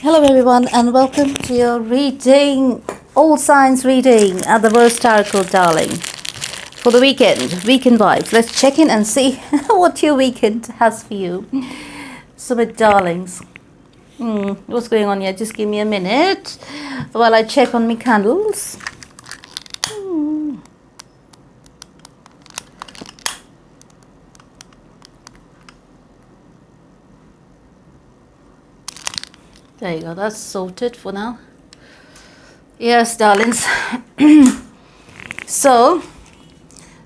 Hello everyone and welcome to your reading, all signs reading at the Worst TAROCLE, darling. For the weekend vibes. Let's check in and see what your weekend has for you. So my darlings, what's going on here? Just give me a minute while I check on my candles. There you go, that's sorted for now. Yes, darlings. So,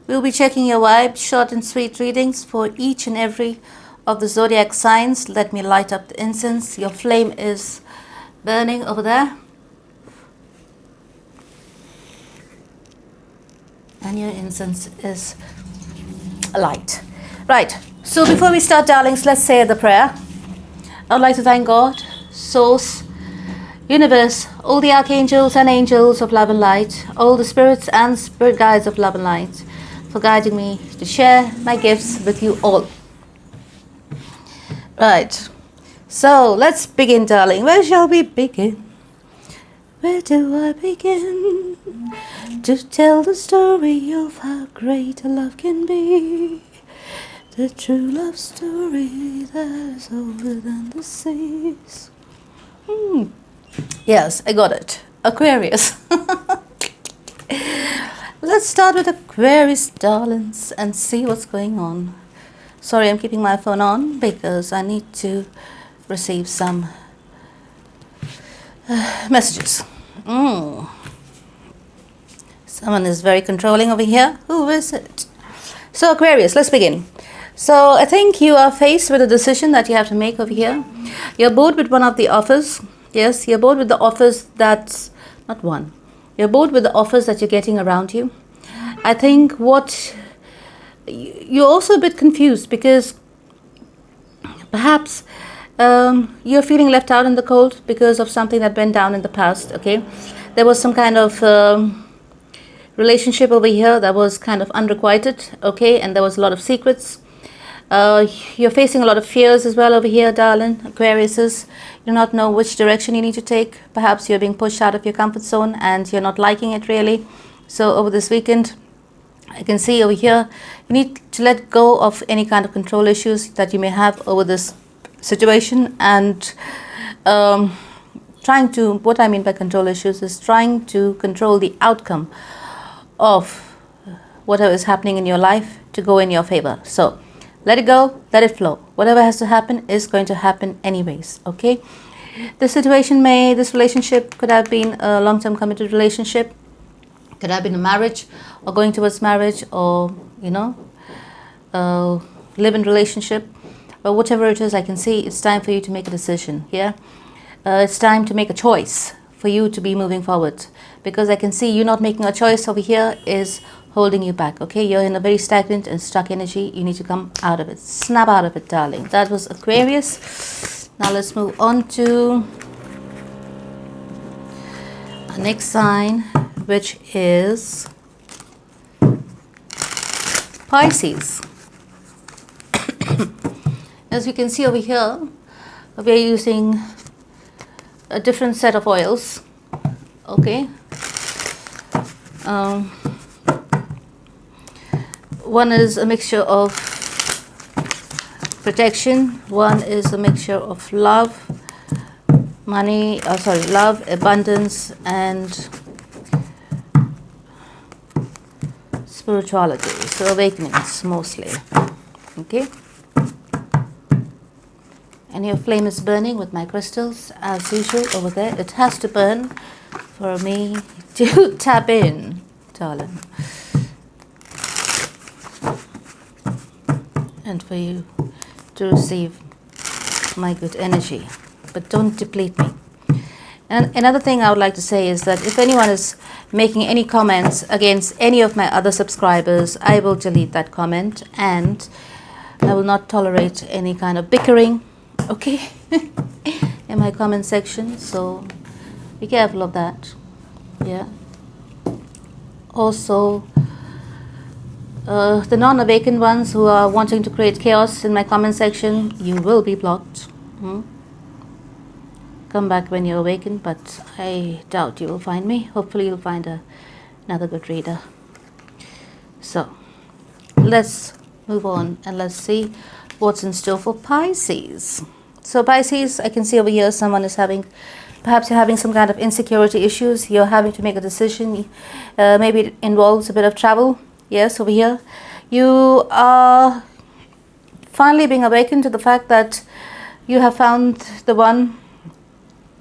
we'll be checking your vibe, short and sweet readings for each and every of the zodiac signs. Let me light up the incense. Your flame is burning over there. And your incense is light. Right, so before we start, darlings, let's say the prayer. I'd like to thank God, Source, Universe, all the archangels and angels of love and light, all the spirits and spirit guides of love and light, for guiding me to share my gifts with you all. Right, so let's begin, darling. Where shall we begin? Where do I begin to tell the story of how great a love can be? The true love story that is older than the seas. Yes, I got it. Aquarius. Let's start with Aquarius, darlings, and see what's going on. Sorry, I'm keeping my phone on because I need to receive some messages. Someone is very controlling over here. Who is it? So Aquarius, let's begin. So I think you are faced with a decision that you have to make over here. You're bored with one of the offers. Yes, you're bored with the offers that's not one. You're bored with the offers that you're getting around you. I think you're also a bit confused because perhaps you're feeling left out in the cold because of something that went down in the past. Okay, there was some kind of relationship over here that was kind of unrequited. Okay, and there was a lot of secrets. You're facing a lot of fears as well over here, darling. Aquariuses, you do not know which direction you need to take. Perhaps you're being pushed out of your comfort zone and you're not liking it really. So over this weekend, I can see over here, you need to let go of any kind of control issues that you may have over this situation. And what I mean by control issues is trying to control the outcome of whatever is happening in your life to go in your favor. So let it go, let it flow. Whatever has to happen is going to happen anyways, okay? This relationship could have been a long-term committed relationship, could have been a marriage, or going towards marriage, or, live-in relationship. But whatever it is, I can see it's time for you to make a decision, yeah? It's time to make a choice for you to be moving forward. Because I can see you not making a choice over here is holding you back, okay? You're in a very stagnant and stuck energy. You need to come out of it. Snap out of it, darling. That was Aquarius. Now let's move on to our next sign, which is Pisces. As you can see over here, we are using a different set of oils, okay? One is a mixture of protection. One is a mixture of love, love, abundance, and spirituality. So awakenings mostly. Okay. And your flame is burning with my crystals as usual over there. It has to burn for me to tap in, darling. And for you to receive my good energy, but don't deplete me. And another thing I would like to say is that if anyone is making any comments against any of my other subscribers, I will delete that comment and I will not tolerate any kind of bickering, okay, in my comment section. So be careful of that, yeah. Also, the non-awakened ones who are wanting to create chaos in my comment section, you will be blocked. come back when you awaken, but I doubt you will find me. Hopefully you'll find another good reader. So let's move on and let's see what's in store for Pisces. So Pisces, I can see over here someone is having, perhaps you're having some kind of insecurity issues. You're having to make a decision. Maybe it involves a bit of travel. Yes, over here. You are finally being awakened to the fact that you have found the one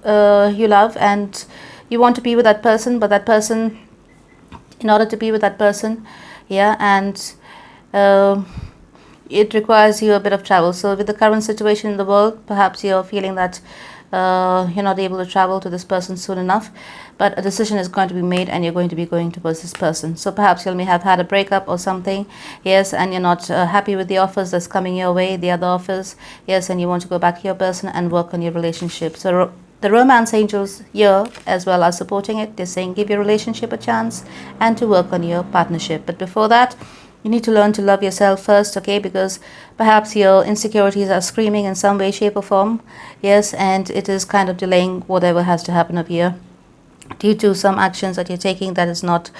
you love and you want to be with that person, but that person, in order to be with that person, yeah, and it requires you a bit of travel. So with the current situation in the world, perhaps you're feeling that you're not able to travel to this person soon enough, but a decision is going to be made and you're going to be going towards this person. So perhaps you may have had a breakup or something, yes, and you're not happy with the offers that's coming your way, the other offers, yes, and you want to go back to your person and work on your relationship. So the romance angels here as well are supporting it. They're saying give your relationship a chance and to work on your partnership. But before that, you need to learn to love yourself first, okay? Because perhaps your insecurities are screaming in some way, shape or form, yes, and it is kind of delaying whatever has to happen up here due to some actions that you're taking that is not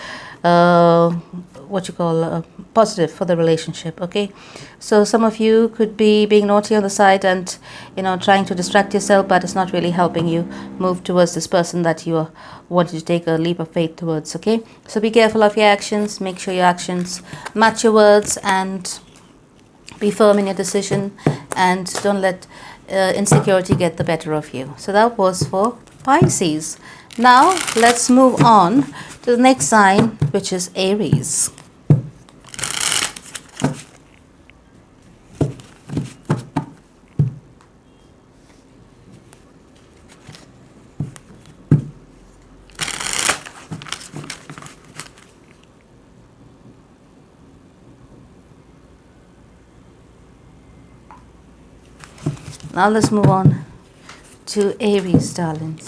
positive for the relationship, okay? So some of you could be being naughty on the side and, you know, trying to distract yourself, but it's not really helping you move towards this person that you are wanting to take a leap of faith towards, okay? So be careful of your actions. Make sure your actions match your words and be firm in your decision, and don't let insecurity get the better of you. So that was for Pisces. Now let's move on to the next sign, which is Aries. Now let's move on to Aries, darlings.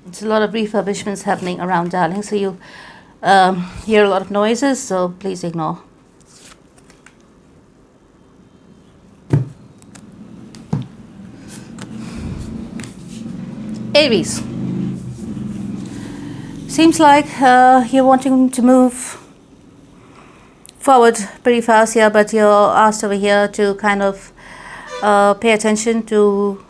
There's a lot of refurbishments happening around, darling, so you'll hear a lot of noises, so please ignore. Aries. Seems like you're wanting to move forward pretty fast here, but you're asked over here to kind of pay attention to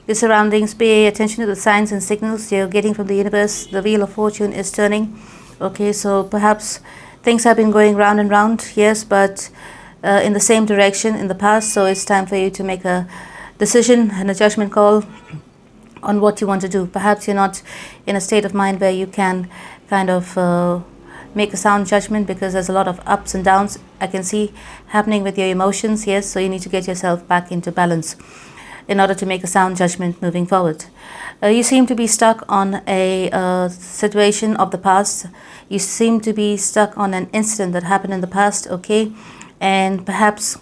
your surroundings, pay attention to the signs and signals you're getting from the universe. The wheel of fortune is turning. Okay, so perhaps things have been going round and round, yes, but in the same direction in the past. So it's time for you to make a decision and a judgment call on what you want to do. Perhaps you're not in a state of mind where you can kind of make a sound judgment, because there's a lot of ups and downs I can see happening with your emotions. Yes, so you need to get yourself back into balance in order to make a sound judgment moving forward. You seem to be stuck on a situation of the past. You seem to be stuck on an incident that happened in the past, okay? And perhaps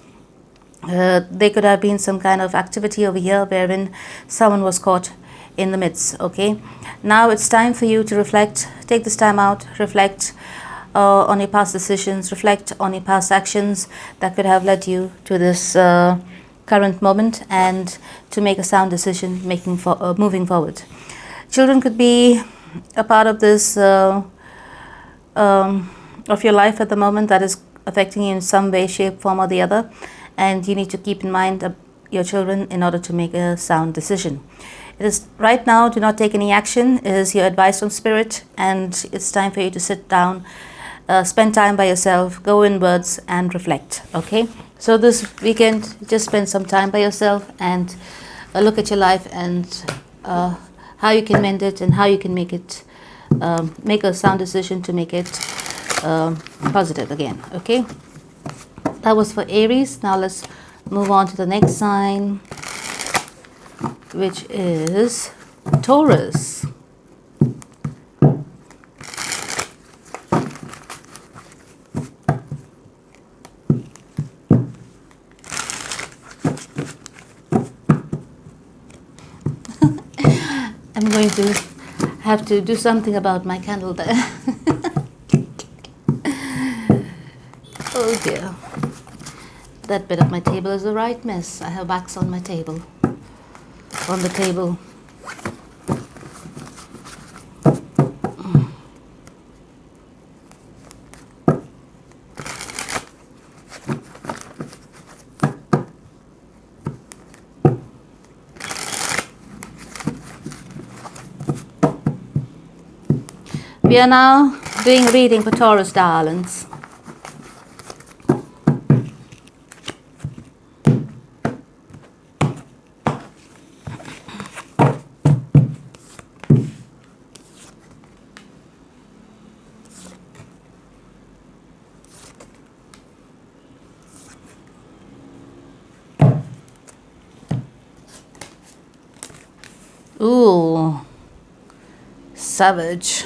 there could have been some kind of activity over here wherein someone was caught in the midst, okay? Now it's time for you to reflect. Take this time out, reflect on your past decisions, reflect on your past actions that could have led you to this current moment, and to make a sound decision moving forward. Children could be a part of this of your life at the moment that is affecting you in some way, shape, form or the other, and you need to keep in mind your children in order to make a sound decision. It is right now, do not take any action is your advice from spirit, and it's time for you to sit down, spend time by yourself, go inwards and reflect, okay? So this weekend, just spend some time by yourself and look at your life and how you can mend it and how you can make it, make a sound decision to make it positive again, okay? That was for Aries. Now let's move on to the next sign, which is Taurus. I'm going to have to do something about my candle there. Oh dear. That bit of my table is a right mess. I have wax on my table. On the table. We are now doing a reading for Taurus, darlings. Ooh, savage.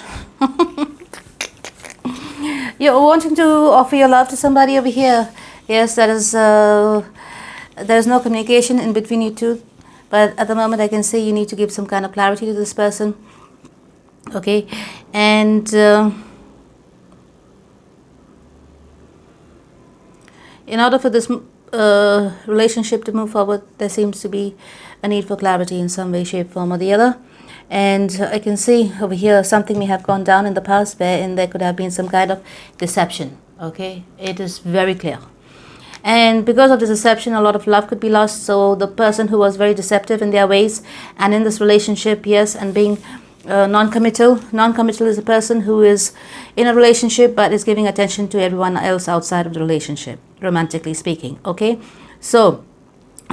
You're wanting to offer your love to somebody over here. Yes, that is, there's no communication in between you two. But at the moment I can say you need to give some kind of clarity to this person. Okay, and in order for this relationship to move forward, there seems to be a need for clarity in some way, shape, form or the other. And I can see over here something may have gone down in the past wherein there could have been some kind of deception. Okay, it is very clear. And because of this deception, a lot of love could be lost. So the person who was very deceptive in their ways and in this relationship, yes, and being non-committal. Non-committal is a person who is in a relationship but is giving attention to everyone else outside of the relationship, romantically speaking. Okay, so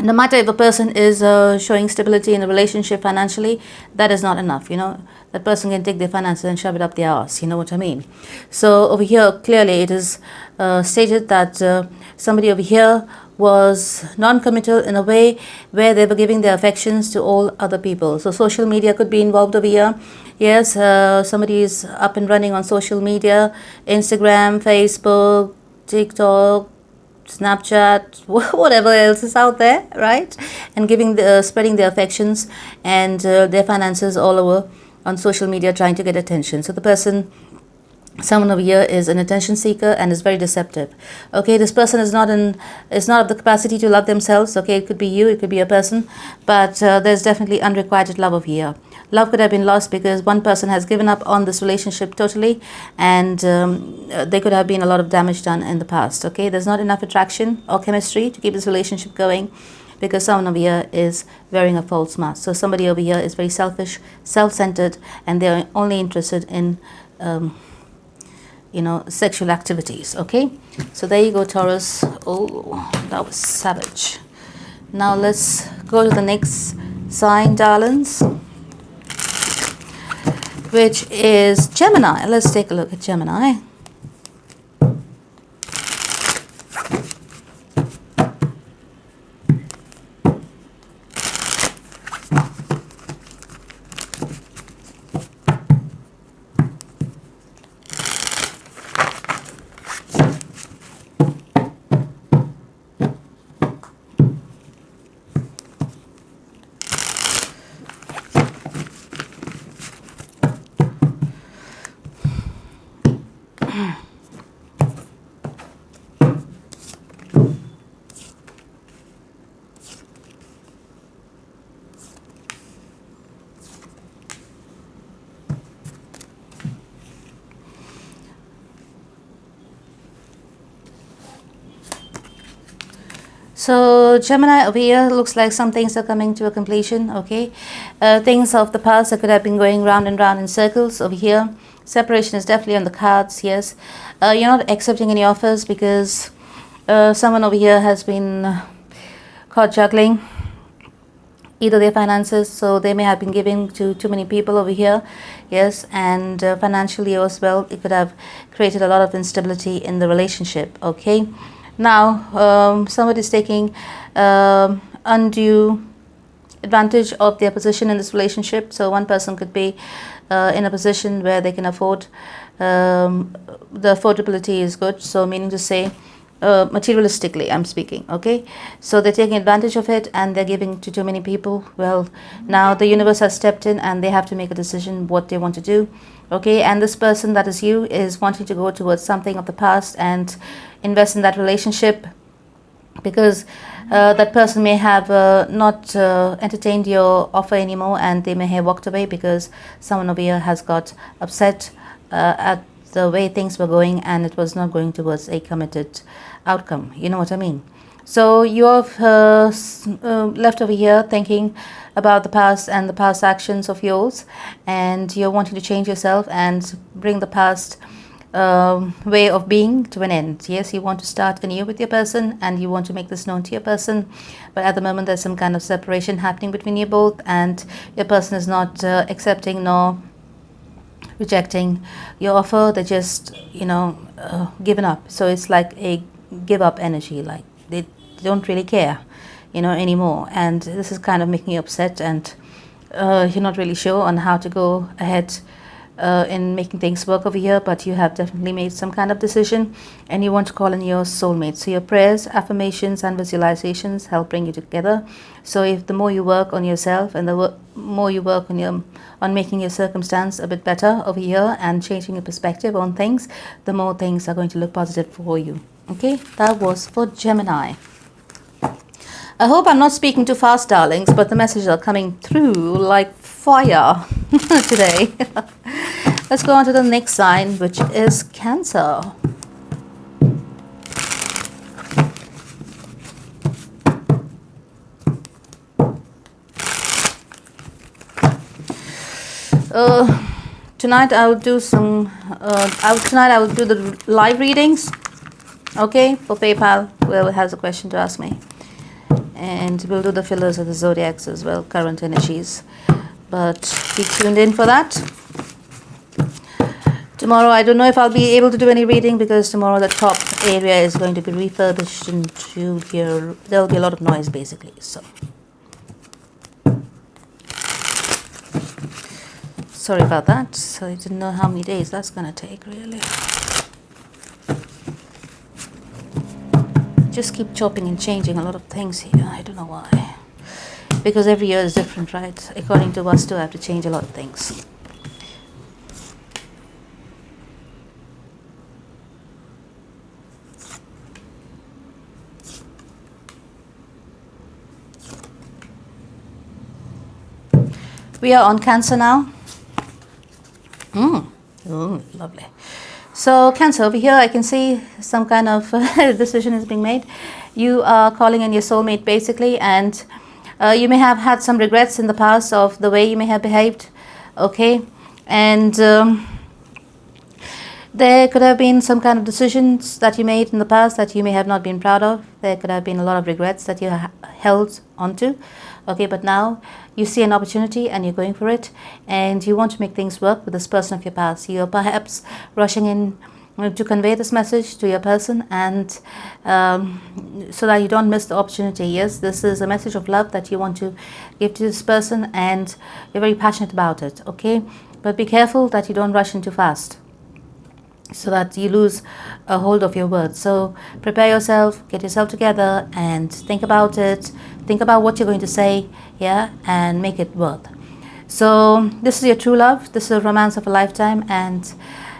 no matter if a person is showing stability in a relationship financially, that is not enough. You know, that person can take their finances and shove it up their arse. You know what I mean? So over here, clearly it is stated that somebody over here was non-committal in a way where they were giving their affections to all other people. So social media could be involved over here. Yes, somebody is up and running on social media, Instagram, Facebook, TikTok, Snapchat, whatever else is out there, right? And giving spreading their affections and their finances all over on social media, trying to get attention. So the person, someone over here, is an attention seeker and is very deceptive. Okay, this person is not of the capacity to love themselves. Okay, it could be you, it could be a person, but there's definitely unrequited love over here. Love could have been lost because one person has given up on this relationship totally, and there could have been a lot of damage done in the past. Okay, there's not enough attraction or chemistry to keep this relationship going because someone over here is wearing a false mask. So somebody over here is very selfish, self-centered, and they're only interested in you know, sexual activities. Okay, so there you go, Taurus. Oh, that was savage. Now let's go to the next sign, darlings, which is Gemini. Let's take a look at Gemini. So Gemini over here looks like some things are coming to a completion. Okay, things of the past that could have been going round and round in circles over here. Separation is definitely on the cards. Yes, you're not accepting any offers because someone over here has been caught juggling either their finances, so they may have been giving to too many people over here. Yes, and financially as well, it could have created a lot of instability in the relationship. Okay, now somebody is taking undue advantage of their position in this relationship. So one person could be in a position where they can afford, the affordability is good, so meaning to say materialistically I'm speaking, okay? So they're taking advantage of it and they're giving to too many people. Well, now the universe has stepped in and they have to make a decision what they want to do, okay? And this person, that is you, is wanting to go towards something of the past and invest in that relationship, because that person may have not entertained your offer anymore, and they may have walked away because someone over here has got upset at the way things were going and it was not going towards a committed outcome. You know what I mean? So you're left over here thinking about the past and the past actions of yours, and you're wanting to change yourself and bring the past way of being to an end. Yes, you want to start anew with your person and you want to make this known to your person, but at the moment there's some kind of separation happening between you both, and your person is not accepting nor rejecting your offer. They're just, you know, giving up. So it's like a give up energy, like they don't really care, you know, anymore, and this is kind of making you upset, and you're not really sure on how to go ahead in making things work over here, but you have definitely made some kind of decision and you want to call in your soulmate. So your prayers, affirmations and visualizations help bring you together. So if the more you work on yourself and the more you work on making your circumstance a bit better over here and changing your perspective on things, the more things are going to look positive for you. Okay, that was for Gemini. I hope I'm not speaking too fast, darlings, but the messages are coming through like fire today. Let's go on to the next sign, which is Cancer. Tonight I will do some. Tonight I will do the live readings. Okay, for PayPal, whoever has a question to ask me, and we'll do the fillers of the zodiacs as well, current energies. But be tuned in for that. Tomorrow, I don't know if I'll be able to do any reading because tomorrow the top area is going to be refurbished into here. There'll be a lot of noise basically. So sorry about that. So I didn't know how many days that's going to take really. Just keep chopping and changing a lot of things here. I don't know why. Because every year is different, right? According to us too, I have to change a lot of things. We are on Cancer now. Lovely. So Cancer, over here I can see some kind of decision is being made. You are calling in your soulmate basically, and you may have had some regrets in the past of the way you may have behaved, okay? And there could have been some kind of decisions that you made in the past that you may have not been proud of. There could have been a lot of regrets that you held onto, okay? But now you see an opportunity and you're going for it, and you want to make things work with this person of your past. You're perhaps rushing in to convey this message to your person, and so that you don't miss the opportunity. Yes, this is a message of love that you want to give to this person, and you're very passionate about it, okay? But be careful that you don't rush in too fast, so that you lose a hold of your words. So prepare yourself, get yourself together, and think about it. Think about what you're going to say, yeah, and make it work. So this is your true love. This is a romance of a lifetime, and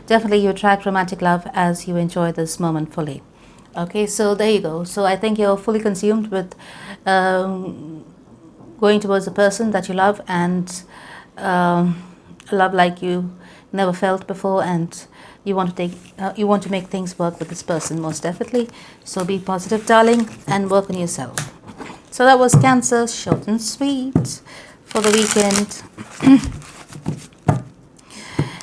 definitely you attract romantic love as you enjoy this moment fully. Okay, so there you go. So I think you're fully consumed with going towards a person that you love, and a love like you never felt before, and you want to make things work with this person most definitely. So be positive, darling, and work on yourself. So that was Cancer, short and sweet for the weekend.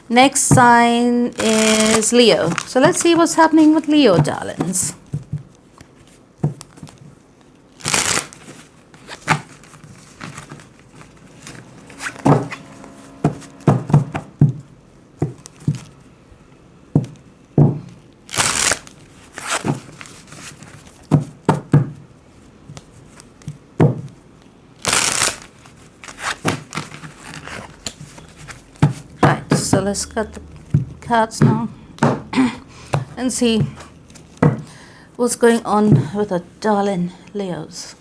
Next sign is Leo. So let's see what's happening with Leo, darlings. So let's cut the cards now and see What's going on with our darling Leos?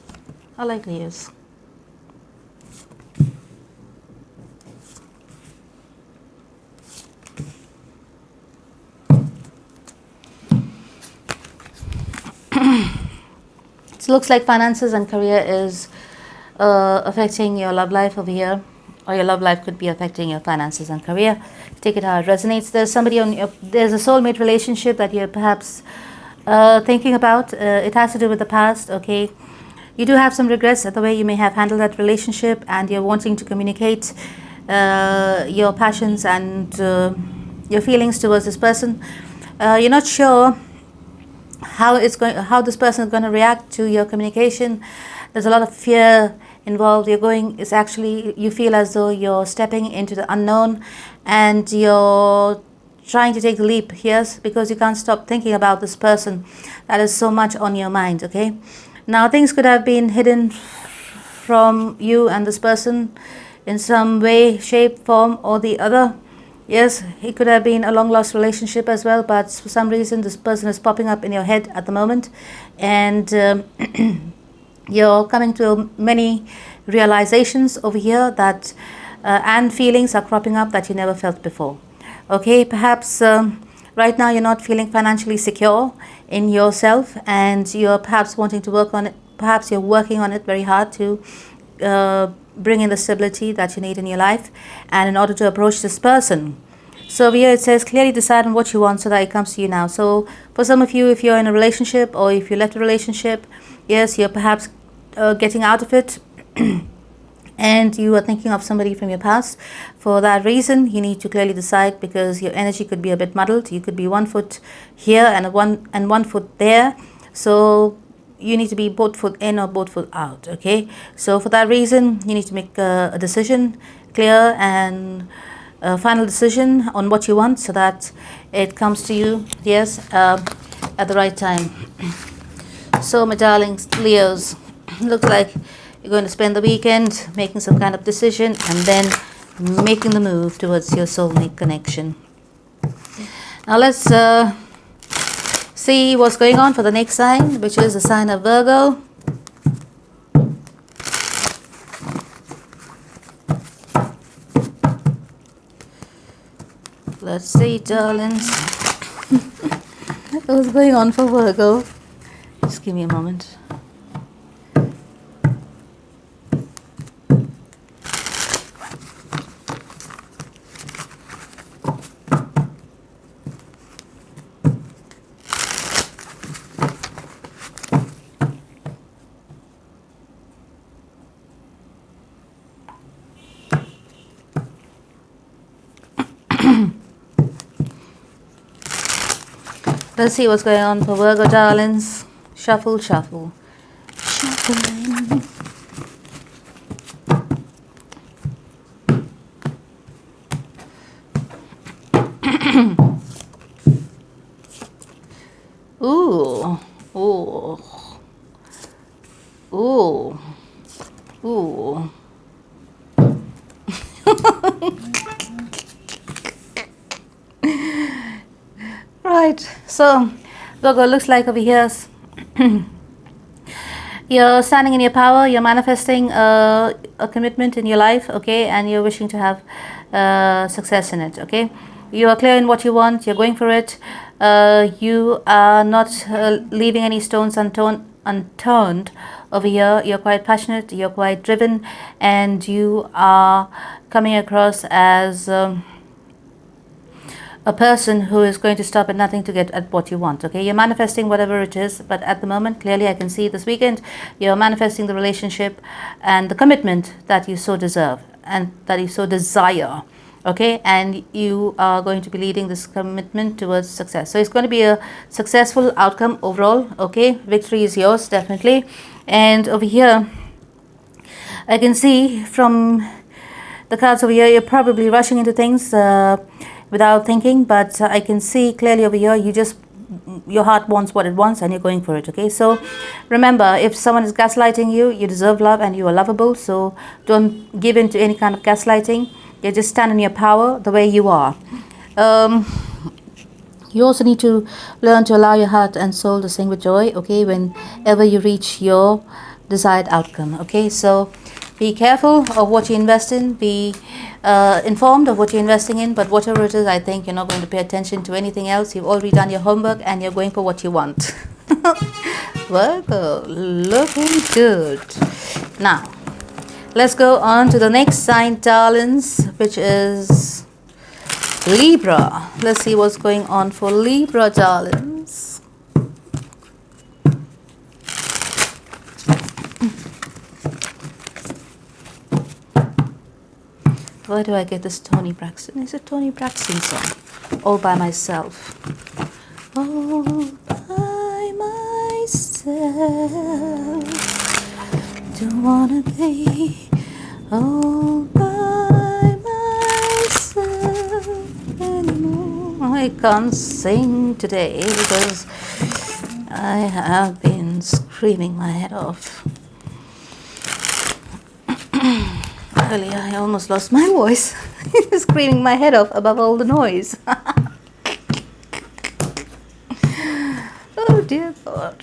I like Leos. It looks like finances and career is affecting your love life over here, or your love life could be affecting your finances and career. Take it how it resonates. There's somebody there's a soulmate relationship that you're perhaps thinking about. It has to do with the past, okay? You do have some regrets at the way you may have handled that relationship, and you're wanting to communicate your passions and your feelings towards this person. You're not sure how this person is going to react to your communication. There's a lot of fear involved. You feel as though you're stepping into the unknown, and you're trying to take the leap, yes, because you can't stop thinking about this person that is so much on your mind, okay? Now, things could have been hidden from you and this person in some way, shape, form or the other. Yes, it could have been a long-lost relationship as well, but for some reason this person is popping up in your head at the moment, and you're coming to many realizations over here that and feelings are cropping up that you never felt before. Okay, perhaps right now you're not feeling financially secure in yourself, and you're perhaps wanting to work on it. Perhaps you're working on it very hard to bring in the stability that you need in your life, and in order to approach this person. So here it says clearly decide on what you want so that it comes to you now. So for some of you, if you're in a relationship or if you left a relationship, yes, you're perhaps getting out of it and you are thinking of somebody from your past. For that reason, you need to clearly decide, because your energy could be a bit muddled. You could be 1 foot here and one foot there. So you need to be both foot in or both foot out, okay? So for that reason, you need to make a decision, clear and final decision on what you want, so that it comes to you, yes, at the right time. So my darlings, Leos, looks like you're going to spend the weekend making some kind of decision and then making the move towards your soulmate connection. Now let's see what's going on for the next sign, which is the sign of Virgo. Let's see, darlings. What's going on for Virgo? Just give me a moment. Let's see what's going on for Virgo, darlings. Shuffle, shuffle. Shuffling. Ooh. Ooh. Ooh. Ooh. Right, so Virgo, looks like over here you're standing in your power, you're manifesting a commitment in your life, okay, and you're wishing to have success in it, okay. You are clear in what you want, you're going for it, you are not leaving any stones unturned over here. You're quite passionate, you're quite driven, and you are coming across as a person who is going to stop at nothing to get at what you want, okay. You're manifesting whatever it is, but at the moment, clearly I can see this weekend you're manifesting the relationship and the commitment that you so deserve and that you so desire, okay, and you are going to be leading this commitment towards success. So it's going to be a successful outcome overall, okay. Victory is yours, definitely. And over here I can see from the cards over here, you're probably rushing into things without thinking, but I can see clearly over here your heart wants what it wants and you're going for it, okay. So remember, if someone is gaslighting you, you deserve love and you are lovable, so don't give in to any kind of gaslighting. You just stand in your power the way you are. You also need to learn to allow your heart and soul to sing with joy, okay, whenever you reach your desired outcome, okay? So be careful of what you invest in, be informed of what you're investing in, but whatever it is, I think you're not going to pay attention to anything else. You've already done your homework and you're going for what you want. Virgo, looking good. Now, let's go on to the next sign, darlings, which is Libra. Let's see what's going on for Libra, darlings. Why do I get this Tony Braxton? It's a Tony Braxton song. All by myself. All by myself. Don't wanna be all by myself anymore. I can't sing today because I have been screaming my head off. Earlier I almost lost my voice. Screaming my head off above all the noise. Oh dear God.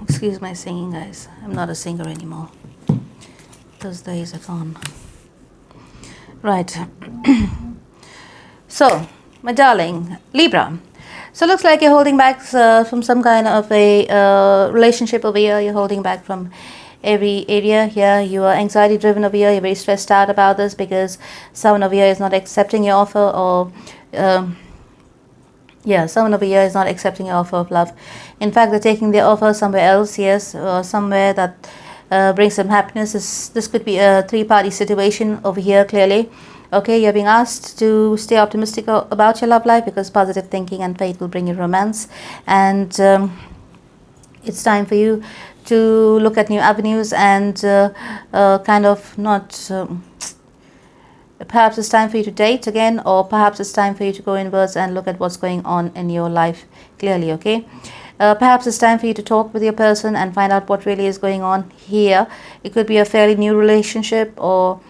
Excuse my singing, guys. I'm not a singer anymore. Those days are gone. Right. So, my darling, Libra. So, looks like you're holding back from some kind of a relationship over here. You're holding back from every area here. You are anxiety driven over here. You're very stressed out about this because someone over here is not accepting your offer, or someone over here is not accepting your offer of love. In fact, they're taking their offer somewhere else, yes, or somewhere that brings them happiness. This could be a three-party situation over here, clearly. Okay, you're being asked to stay optimistic about your love life because positive thinking and faith will bring you romance. And it's time for you to look at new avenues and kind of not... perhaps it's time for you to date again, or perhaps it's time for you to go inwards and look at what's going on in your life clearly, okay? Perhaps it's time for you to talk with your person and find out what really is going on here. It could be a fairly new relationship, or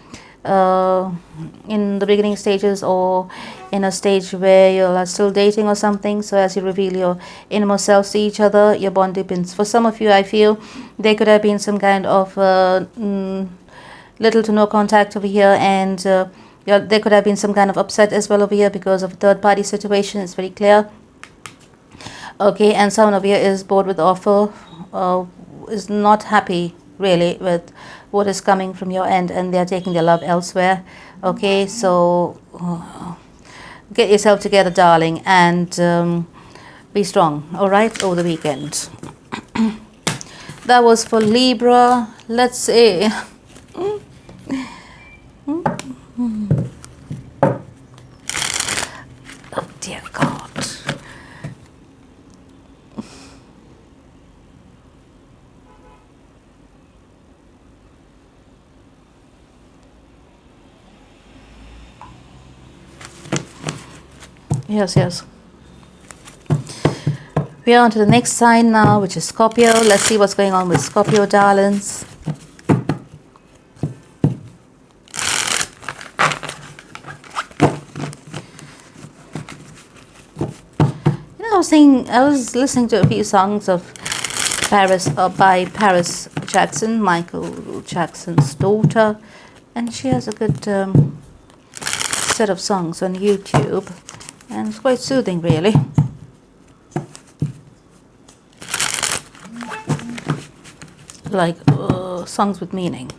in the beginning stages, or in a stage where you're still dating or something. So as you reveal your innermost selves to each other, your bond deepens. For some of you, I feel there could have been some kind of little to no contact over here, and there could have been some kind of upset as well over here because of a third party situation. It's very clear. Okay, and someone over here is bored with the offer, is not happy really with what is coming from your end, and they're taking their love elsewhere. Okay, so get yourself together, darling, and be strong, all right, over the weekend. That was for Libra. Let's see. Oh dear God. Yes. We are on to the next sign now, which is Scorpio. Let's see what's going on with Scorpio, darlings. I was listening to a few songs of Paris by Paris Jackson, Michael Jackson's daughter, and she has a good set of songs on YouTube, and it's quite soothing, really. Like songs with meaning,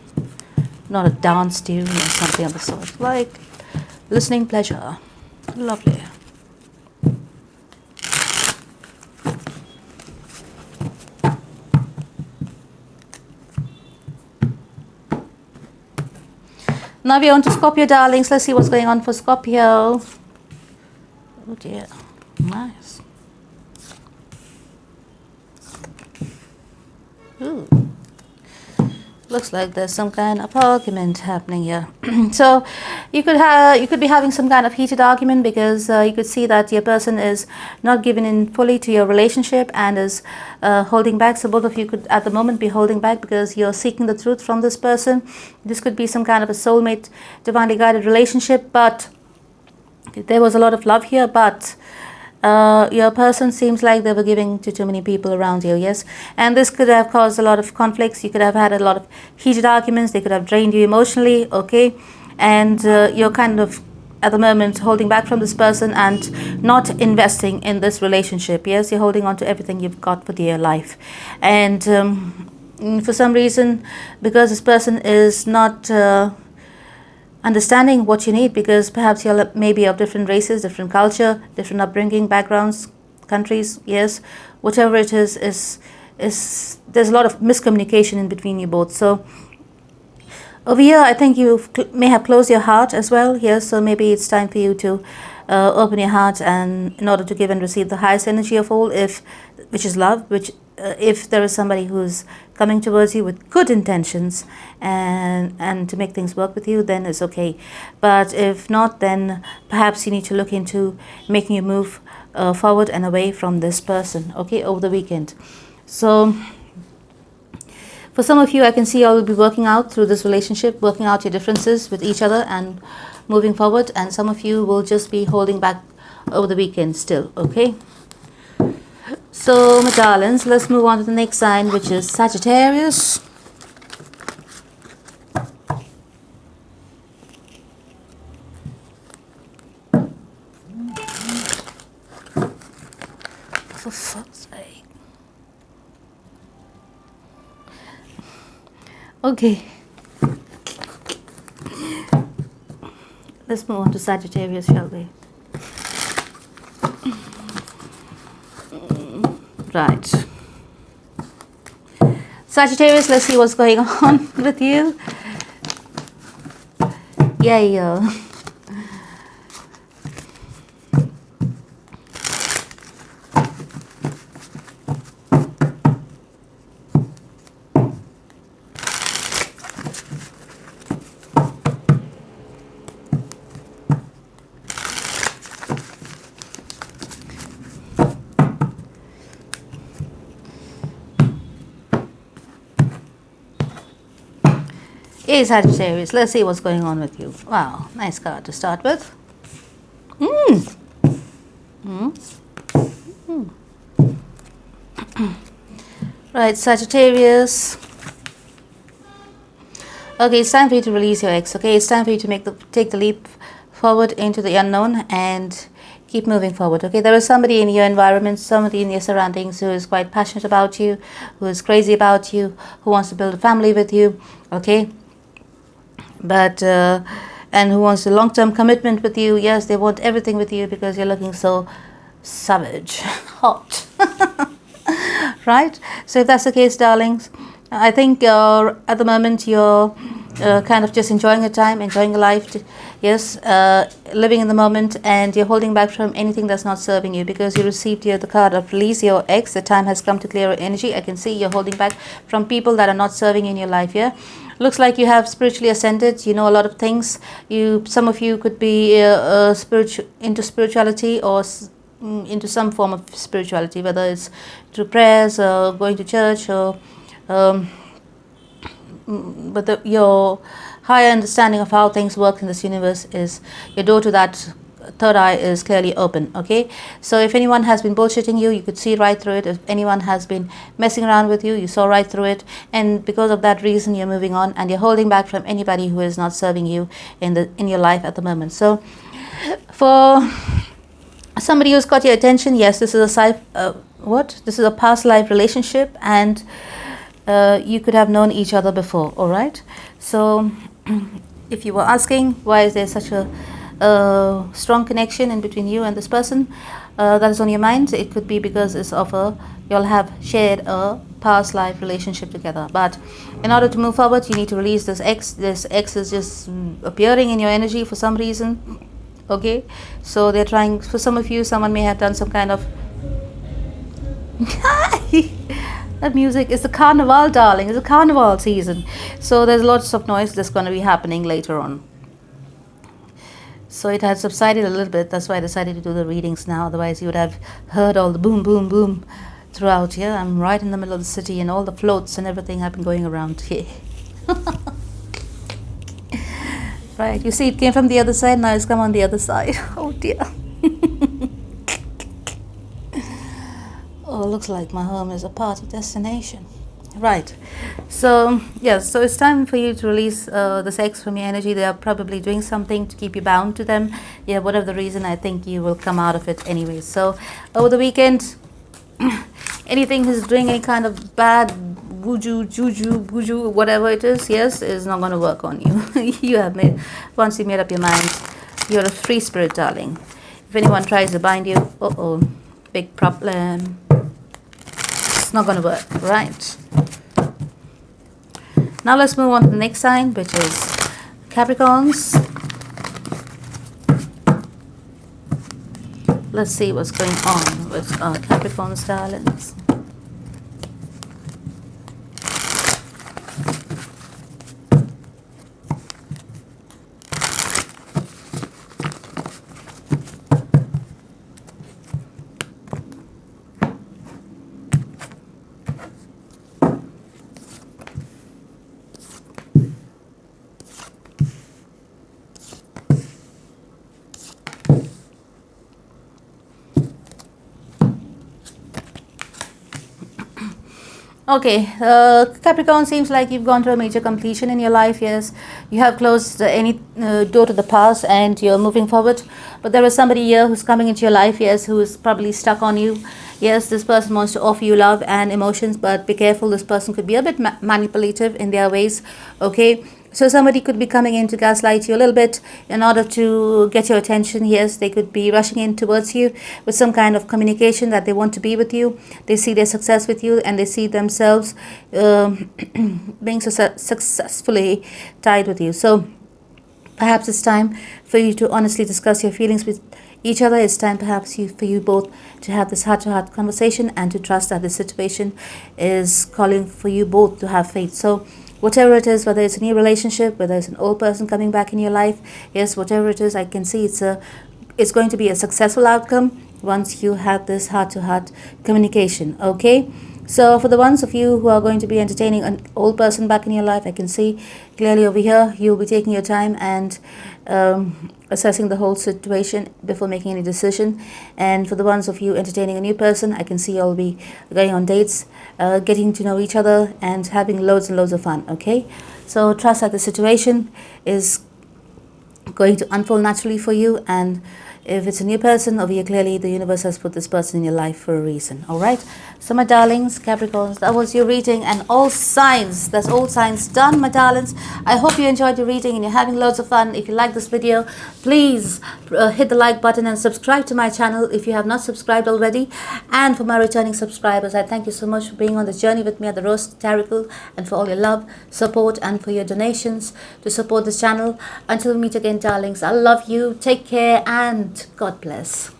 not a dance tune or something of the sort. Like listening pleasure. Lovely. Now we're on to Scorpio, darlings. Let's see what's going on for Scorpio. Oh dear. Nice. Ooh. looks like there's some kind of argument happening here. So you could be having some kind of heated argument, because you could see that your person is not giving in fully to your relationship and is holding back. So both of you could at the moment be holding back because you're seeking the truth from this person. This could be some kind of a soulmate, divinely guided relationship, but there was a lot of love here, but your person seems like they were giving to too many people around you, yes? And this could have caused a lot of conflicts. You could have had a lot of heated arguments. They could have drained you emotionally, okay? And you're kind of, at the moment, holding back from this person and not investing in this relationship, yes? You're holding on to everything you've got for dear life. And for some reason, because this person is not understanding what you need, because perhaps you're maybe of different races, different culture, different upbringing, backgrounds, countries, yes, whatever it is there's a lot of miscommunication in between you both. So over here, I think you may have closed your heart as well, yes, so maybe it's time for you to open your heart, and in order to give and receive the highest energy of all, which is love, which if there is somebody who's coming towards you with good intentions and to make things work with you, then it's okay. But if not, then perhaps you need to look into making a move forward and away from this person, okay, over the weekend. So for some of you, I can see you all will be working out through this relationship, working out your differences with each other and moving forward, and some of you will just be holding back over the weekend still, okay? So, my darlings, let's move on to the next sign, which is Sagittarius. For fuck's sake. Okay. Let's move on to Sagittarius, shall we? Right. Sagittarius, let's see what's going on with you. Yeah. Hey Sagittarius, let's see what's going on with you. Wow, nice card to start with. Right, Sagittarius. Okay, it's time for you to release your ex. Okay, it's time for you to take the leap forward into the unknown and keep moving forward. Okay, there is somebody in your environment, somebody in your surroundings who is quite passionate about you, who is crazy about you, who wants to build a family with you. Okay, but and who wants a long-term commitment with you. Yes, they want everything with you because you're looking so savage, hot. Right? So if that's the case, darlings, I think at the moment you're kind of just enjoying your time, enjoying your life, yes, living in the moment, and you're holding back from anything that's not serving you because you received here the card of release your ex. The time has come to clear your energy. I can see you're holding back from people that are not serving in your life here. Looks like you have spiritually ascended. You know a lot of things. Some of you could be into spirituality or into some form of spirituality, whether it's through prayers or going to church or but your higher understanding of how things work in this universe is your door to that third eye is clearly open. Okay, so if anyone has been bullshitting you, you could see right through it. If anyone has been messing around with you, you saw right through it, and because of that reason you're moving on and you're holding back from anybody who is not serving you in your life at the moment. So for somebody who's got your attention, yes, this is this is a past life relationship, and you could have known each other before. All right, so if you were asking why is there such a strong connection in between you and this person that is on your mind, it could be because it's you'll have shared a past life relationship together. But in order to move forward, you need to release this ex. This ex is just appearing in your energy for some reason. Okay, so they're trying, for some of you, someone may have done some kind of That music is the carnival, darling. It's a carnival season. So there's lots of noise that's going to be happening later on. So it had subsided a little bit. That's why I decided to do the readings now. Otherwise, you would have heard all the boom, boom, boom throughout here. I'm right in the middle of the city, and all the floats and everything have been going around here. Right, you see, it came from the other side. Now it's come on the other side. Oh dear. Oh, looks like my home is a party destination. Right. So, yes, so it's time for you to release the sex from your energy. They are probably doing something to keep you bound to them. Yeah, whatever the reason, I think you will come out of it anyway. So, over the weekend, anything who's doing any kind of bad juju, buju, whatever it is, yes, is not going to work on you. You have made, once you made up your mind, you're a free spirit, darling. If anyone tries to bind you, big problem. It's not going to work, right? Now let's move on to the next sign, which is Capricorns. Let's see what's going on with our Capricorns, darlings. Okay, Capricorn, seems like you've gone to a major completion in your life. Yes, you have closed any door to the past and you're moving forward. But there is somebody here who's coming into your life, yes, who is probably stuck on you. Yes, this person wants to offer you love and emotions, but be careful. This person could be a bit manipulative in their ways. Okay, so somebody could be coming in to gaslight you a little bit in order to get your attention. Yes, they could be rushing in towards you with some kind of communication that they want to be with you. They see their success with you and they see themselves being successfully tied with you. So perhaps it's time for you to honestly discuss your feelings with each other. It's time perhaps for you both to have this heart-to-heart conversation and to trust that this situation is calling for you both to have faith. So whatever it is, whether it's a new relationship, whether it's an old person coming back in your life, yes, whatever it is, I can see it's going to be a successful outcome once you have this heart-to-heart communication. Okay, so for the ones of you who are going to be entertaining an old person back in your life, I can see clearly over here you'll be taking your time and assessing the whole situation before making any decision. And for the ones of you entertaining a new person, I can see you'll be going on dates, getting to know each other and having loads and loads of fun. Okay, so trust that the situation is going to unfold naturally for you. And if it's a new person over here, clearly the universe has put this person in your life for a reason. All right, so my darlings, Capricorns, that was your reading, and all signs, that's all signs done, my darlings. I hope you enjoyed your reading and you're having loads of fun. If you like this video, please hit the like button and subscribe to my channel if you have not subscribed already. And for my returning subscribers, I thank you so much for being on the journey with me at the Rose TAROCLE, and for all your love, support, and for your donations to support this channel. Until we meet again, darlings, I love you, take care, and God bless.